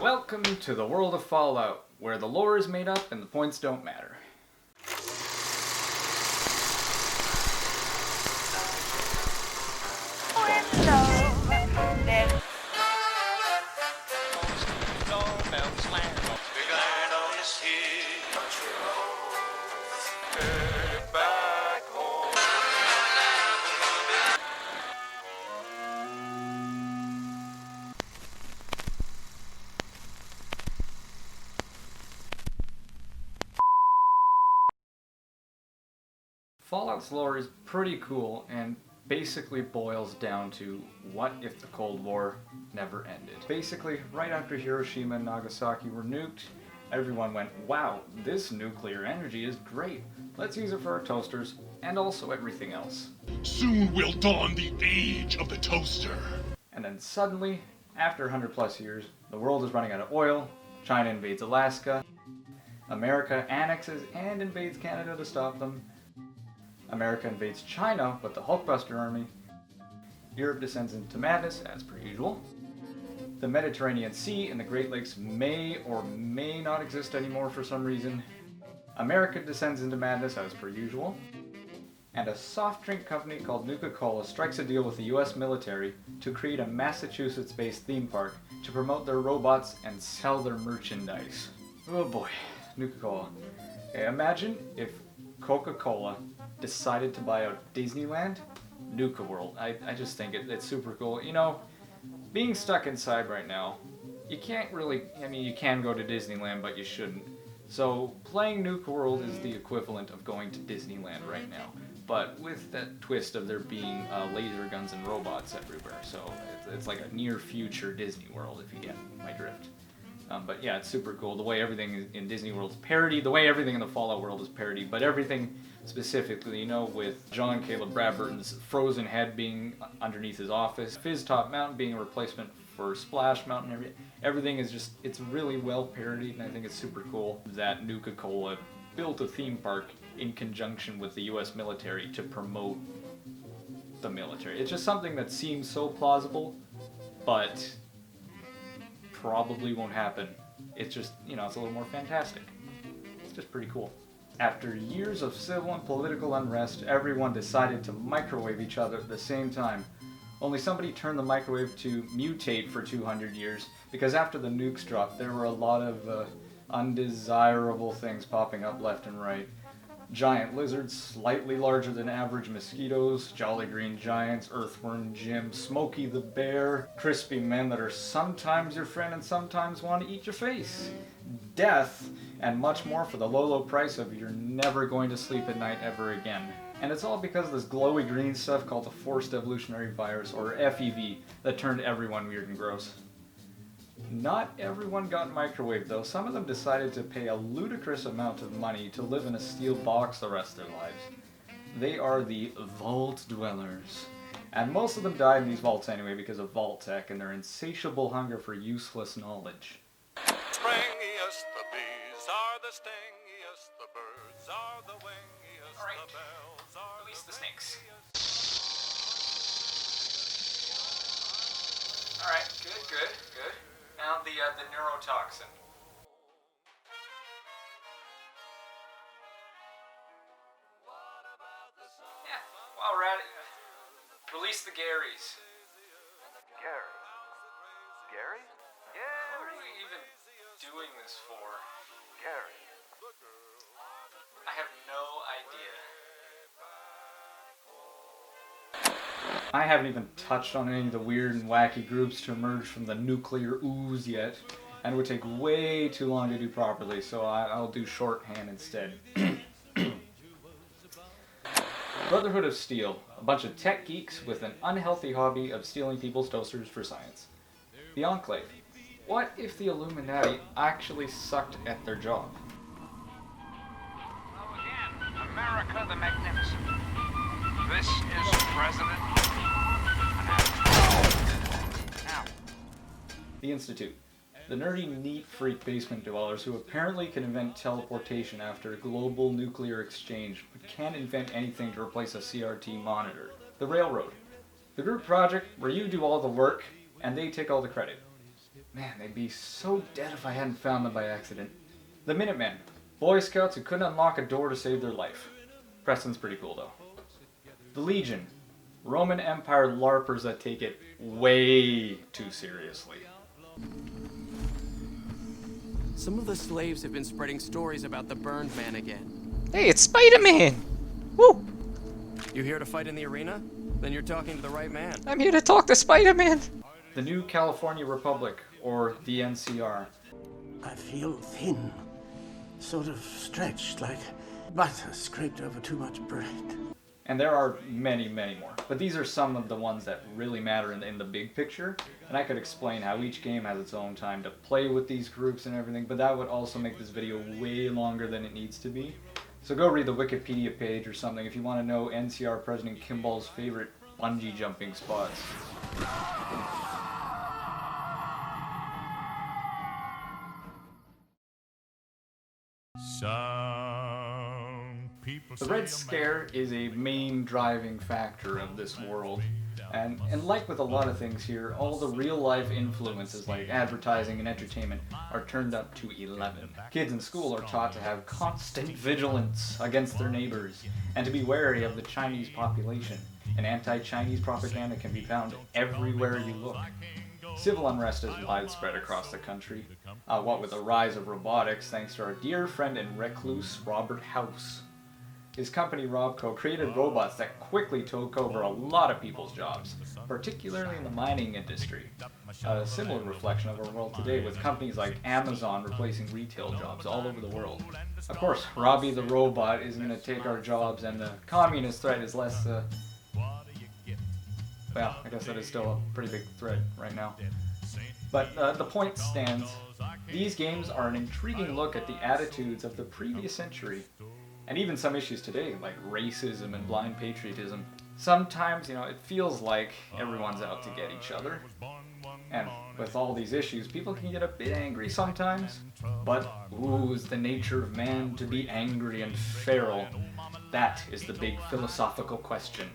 Welcome to the world of Fallout, where the lore is made up and the points don't matter. Fallout's lore is pretty cool and basically boils down to what if the Cold War never ended. Basically, right after Hiroshima and Nagasaki were nuked, everyone went, wow, this nuclear energy is great. Let's use it for our toasters and also everything else. Soon will dawn the age of the toaster. And then suddenly, after 100 plus years, the world is running out of oil, China invades Alaska, America annexes and invades Canada to stop them, America invades China with the Hulkbuster army. Europe descends into madness, as per usual. The Mediterranean Sea and the Great Lakes may or may not exist anymore for some reason. America descends into madness, as per usual. And a soft drink company called Nuka-Cola strikes a deal with the US military to create a Massachusetts-based theme park to promote their robots and sell their merchandise. Oh boy, Nuka-Cola. Okay, imagine if Coca-Cola decided to buy out Disneyland, Nuka World. I just think it's super cool. You know, being stuck inside right now, you can't really, you can go to Disneyland, but you shouldn't. So playing Nuka World is the equivalent of going to Disneyland right now, but with that twist of there being laser guns and robots everywhere. So it's like a near future Disney World, if you get my drift. But yeah, it's super cool. The way everything in Disney World is parody, the way everything in the Fallout world is parody, but everything specifically, you know, with John Caleb Bradburton's frozen head being underneath his office, Fizz Top Mountain being a replacement for Splash Mountain, everything is just, it's really well parodied, and I think it's super cool that Nuka-Cola built a theme park in conjunction with the US military to promote the military. It's just something that seems so plausible, but probably won't happen. It's just, you know, it's a little more fantastic. It's just pretty cool. After years of civil and political unrest, everyone decided to microwave each other at the same time. Only somebody turned the microwave to mutate for 200 years, because after the nukes dropped, there were a lot of undesirable things popping up left and right. Giant lizards, slightly larger than average mosquitoes, jolly green giants, earthworm Jim, Smokey the bear, crispy men that are sometimes your friend and sometimes want to eat your face, death, and much more for the low price of you're never going to sleep at night ever again. And it's all because of this glowy green stuff called the Forced Evolutionary Virus, or FEV, that turned everyone weird and gross. Not everyone got microwaved though. Some of them decided to pay a ludicrous amount of money to live in a steel box the rest of their lives. They are the Vault Dwellers. And most of them died in these vaults anyway because of vault tech and their insatiable hunger for useless knowledge. Springiest the bees are the stingiest, the birds are the wingiest, All right. the bells are Release the snakes. wingiest. Alright, good. Now the neurotoxin. Yeah, while we're at it, release the Garys. Gary? Gary? What are we even doing this for? Gary. I have no idea. I haven't even touched on any of the weird and wacky groups to emerge from the nuclear ooze yet, and it would take way too long to do properly, so I'll do shorthand instead. Brotherhood of Steel, a bunch of tech geeks with an unhealthy hobby of stealing people's toasters for science. The Enclave. What if the Illuminati actually sucked at their job? Hello again, America the Magnificent. This is President now. The Institute. The nerdy, neat freak basement dwellers who apparently can invent teleportation after a global nuclear exchange, but can't invent anything to replace a CRT monitor. The Railroad. The group project where you do all the work and they take all the credit. Man, they'd be so dead if I hadn't found them by accident. The Minutemen, Boy Scouts who couldn't unlock a door to save their life. Preston's pretty cool though. The Legion, Roman Empire LARPers that take it way too seriously. Some of the slaves have been spreading stories about the Burned Man again. Hey, it's Spider-Man! Woo! You here to fight in the arena? Then you're talking to the right man. I'm here to talk to Spider-Man! The New California Republic, or the NCR. I feel thin, sort of stretched, like butter scraped over too much bread. And there are many, many more. But these are some of the ones that really matter in the big picture. And I could explain how each game has its own time to play with these groups and everything, but that would also make this video way longer than it needs to be. So go read the Wikipedia page or something if you want to know NCR President Kimball's favorite bungee jumping spots. The Red Scare is a main driving factor of this world, and like with a lot of things here, all the real-life influences like advertising and entertainment are turned up to 11. Kids in school are taught to have constant vigilance against their neighbors, and to be wary of the Chinese population, and anti-Chinese propaganda can be found everywhere you look. Civil unrest is widespread across the country, what with the rise of robotics thanks to our dear friend and recluse Robert House. His company Robco created robots that quickly took over a lot of people's jobs, particularly in the mining industry. A similar reflection of our world today with companies like Amazon replacing retail jobs all over the world. Of course, Robbie the robot isn't going to take our jobs, and the communist threat is less, well, I guess that is still a pretty big threat right now. But the point stands. These games are an intriguing look at the attitudes of the previous century, and even some issues today, like racism and blind patriotism. Sometimes, it feels like everyone's out to get each other. And with all these issues, people can get a bit angry sometimes. But, is the nature of man to be angry and feral? That is the big philosophical question.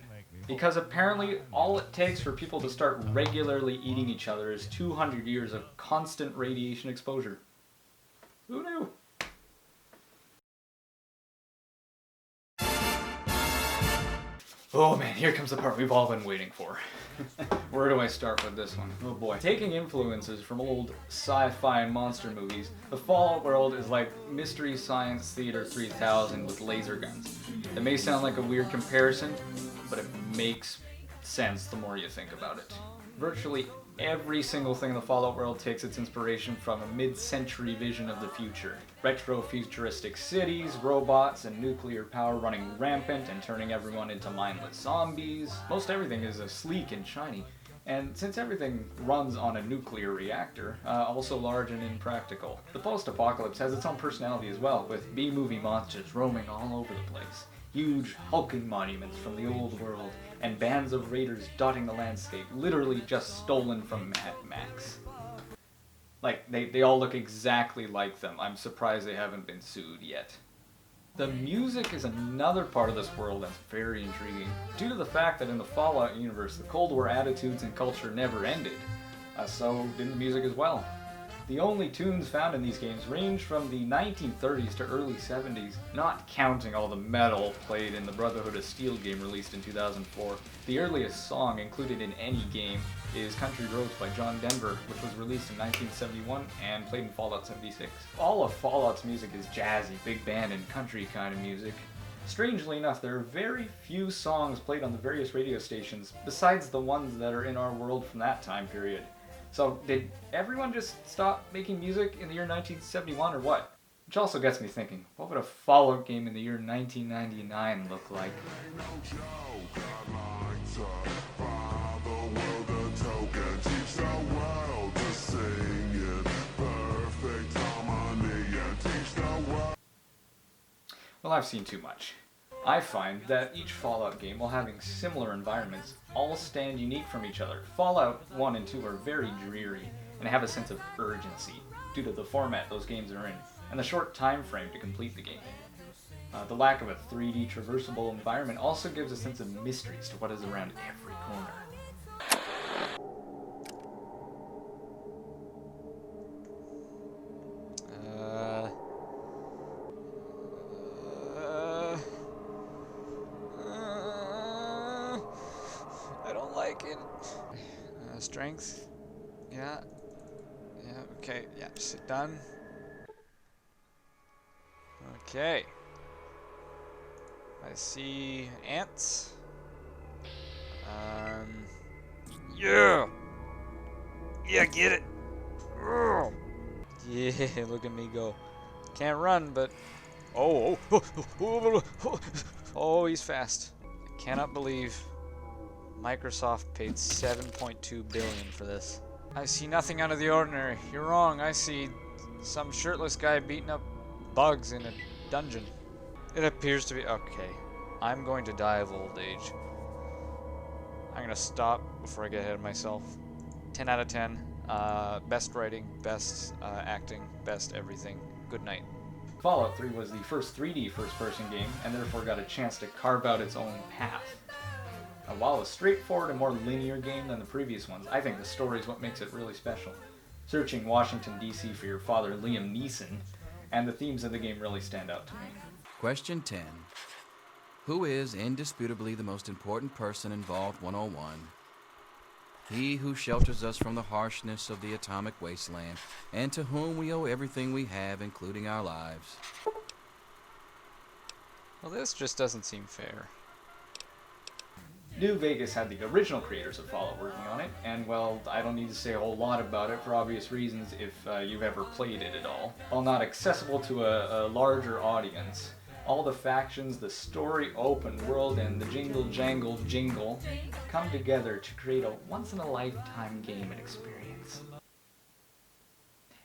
Because apparently all it takes for people to start regularly eating each other is 200 years of constant radiation exposure. Who knew? Oh man, here comes the part we've all been waiting for. Where do I start with this one? Oh boy. Taking influences from old sci-fi and monster movies, the Fallout world is like Mystery Science Theater 3000 with laser guns. It may sound like a weird comparison, but it makes sense the more you think about it. Virtually every single thing in the Fallout world takes its inspiration from a mid-century vision of the future. Retro-futuristic cities, robots, and nuclear power running rampant and turning everyone into mindless zombies. Most everything is sleek and shiny. And since everything runs on a nuclear reactor, also large and impractical. The post-apocalypse has its own personality as well, with B-movie monsters roaming all over the place. Huge hulking monuments from the old world, and bands of raiders dotting the landscape, literally just stolen from Mad Max. Like, they all look exactly like them. I'm surprised they haven't been sued yet. The music is another part of this world that's very intriguing, due to the fact that in the Fallout universe, the Cold War attitudes and culture never ended. So did the music as well. The only tunes found in these games range from the 1930s to early 70s, not counting all the metal played in the Brotherhood of Steel game released in 2004. The earliest song included in any game is Country Roads by John Denver, which was released in 1971 and played in Fallout 76. All of Fallout's music is jazzy, big band, and country kind of music. Strangely enough, there are very few songs played on the various radio stations, besides the ones that are in our world from that time period. So, did everyone just stop making music in the year 1971 or what? Which also gets me thinking, what would a Fallout game in the year 1999 look like? Well, I've seen too much. I find that each Fallout game, while having similar environments, all stand unique from each other. Fallout 1 and 2 are very dreary, and have a sense of urgency, due to the format those games are in, and the short time frame to complete the game. The lack of a 3D traversable environment also gives a sense of mystery as to what is around every corner. strength. Yeah. Yeah, okay. Yeah, sit done. Okay. I see ants. Yeah! Yeah, get it! Ugh. Yeah, look at me go. Can't run, but... Oh, oh, he's fast. I cannot believe Microsoft paid $7.2 billion for this. I see nothing out of the ordinary. You're wrong. I see some shirtless guy beating up bugs in a dungeon. It appears to be... Okay. I'm going to die of old age. I'm going to stop before I get ahead of myself. 10 out of 10. Best writing, best acting, best everything. Good night. Fallout 3 was the first 3D first-person game, and therefore got a chance to carve out its own path. While a straightforward and more linear game than the previous ones, I think the story is what makes it really special. Searching Washington, D.C. for your father, Liam Neeson, and the themes of the game really stand out to me. Question 10. Who is indisputably the most important person in Vault 101? He who shelters us from the harshness of the atomic wasteland, and to whom we owe everything we have, including our lives. Well, this just doesn't seem fair. New Vegas had the original creators of Fallout working on it, and well, I don't need to say a whole lot about it for obvious reasons if you've ever played it at all. While not accessible to a larger audience, all the factions, the story, open world, and the jingle jangle jingle come together to create a once-in-a-lifetime game and experience.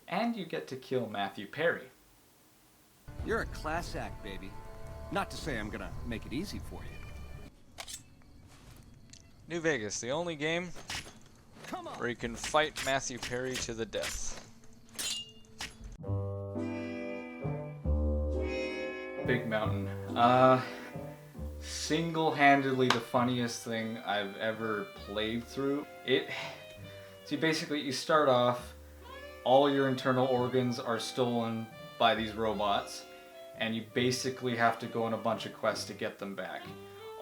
And you get to kill Matthew Perry. You're a class act, baby. Not to say I'm gonna make it easy for you. New Vegas, the only game where you can fight Matthew Perry to the death. Big Mountain. Single-handedly the funniest thing I've ever played through. See, basically you start off, all your internal organs are stolen by these robots, and you basically have to go on a bunch of quests to get them back.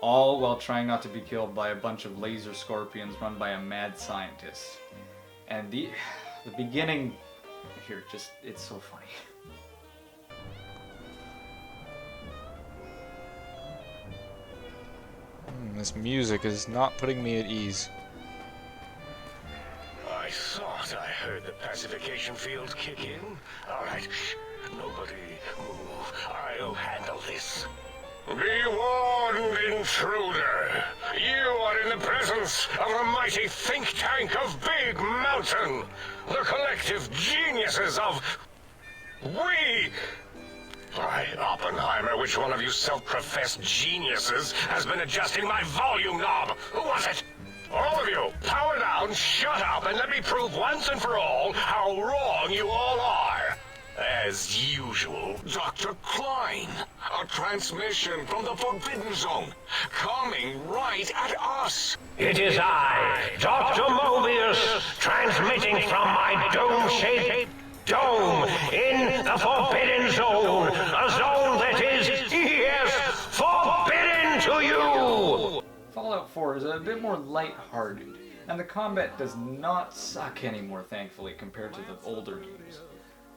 All while trying not to be killed by a bunch of laser scorpions run by a mad scientist. And the beginning here, it's so funny. This music is not putting me at ease. I thought I heard the pacification field kick in. All right, shh. Nobody move. I'll handle this. Be warned, intruder. You are in the presence of the mighty think tank of Big Mountain. The collective geniuses of... We... Why, Oppenheimer, which one of you self-professed geniuses has been adjusting my volume knob? Who was it? All of you, power down, shut up, and let me prove once and for all how wrong you all are. As usual, Dr. Klein, a transmission from the Forbidden Zone, coming right at us. It is I, Dr. Mobius, transmitting from my dome-shaped dome in the Forbidden Zone, a zone that is, yes, forbidden to you! Fallout 4 is a bit more lighthearted, and the combat does not suck anymore, thankfully, compared to the older games.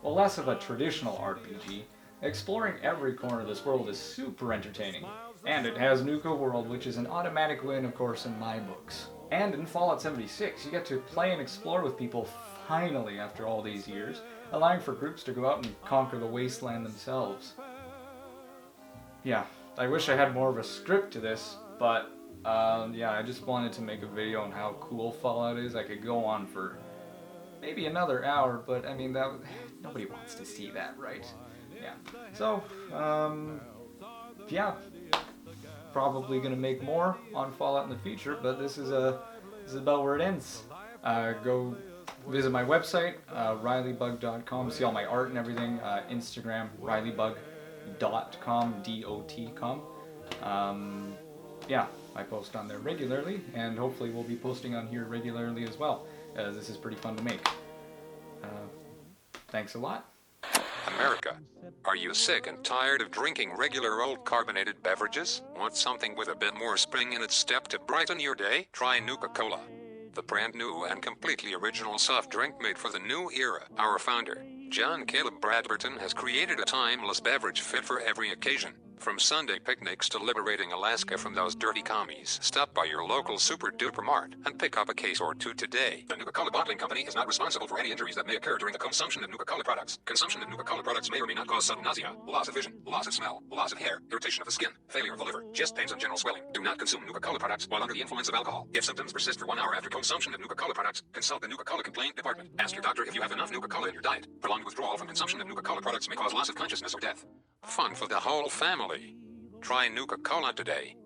While less of a traditional RPG, exploring every corner of this world is super entertaining. And it has Nuka World, which is an automatic win, of course, in my books. And in Fallout 76, you get to play and explore with people finally after all these years, allowing for groups to go out and conquer the wasteland themselves. Yeah, I wish I had more of a script to this, but yeah, I just wanted to make a video on how cool Fallout is. I could go on for maybe another hour, but I mean, nobody wants to see that, right? Yeah. So, yeah, probably gonna make more on Fallout in the future, but this is about where it ends. Go visit my website, RileyBug.com, see all my art and everything. Instagram, RileyBug.com, D-O-T.com. Yeah, I post on there regularly, and hopefully we'll be posting on here regularly as well. This is pretty fun to make. Thanks a lot. America, are you sick and tired of drinking regular old carbonated beverages? Want something with a bit more spring in its step to brighten your day? Try Nuka-Cola. the brand new and completely original soft drink made for the new era. Our founder, John Caleb Bradburton, has created a timeless beverage fit for every occasion. From Sunday picnics to liberating Alaska from those dirty commies, stop by your local Super Duper Mart and pick up a case or two today. The Nuka-Cola Bottling Company is not responsible for any injuries that may occur during the consumption of Nuka-Cola products. Consumption of Nuka-Cola products may or may not cause sudden nausea, loss of vision, loss of smell, loss of hair, irritation of the skin, failure of the liver, chest pains, and general swelling. Do not consume Nuka-Cola products while under the influence of alcohol. If symptoms persist for 1 hour after consumption of Nuka-Cola products, consult the Nuka-Cola complaint department. Ask your doctor if you have enough Nuka-Cola in your diet. Prolonged withdrawal from consumption of Nuka-Cola products may cause loss of consciousness or death. Fun for the whole family. Try Nuka-Cola today.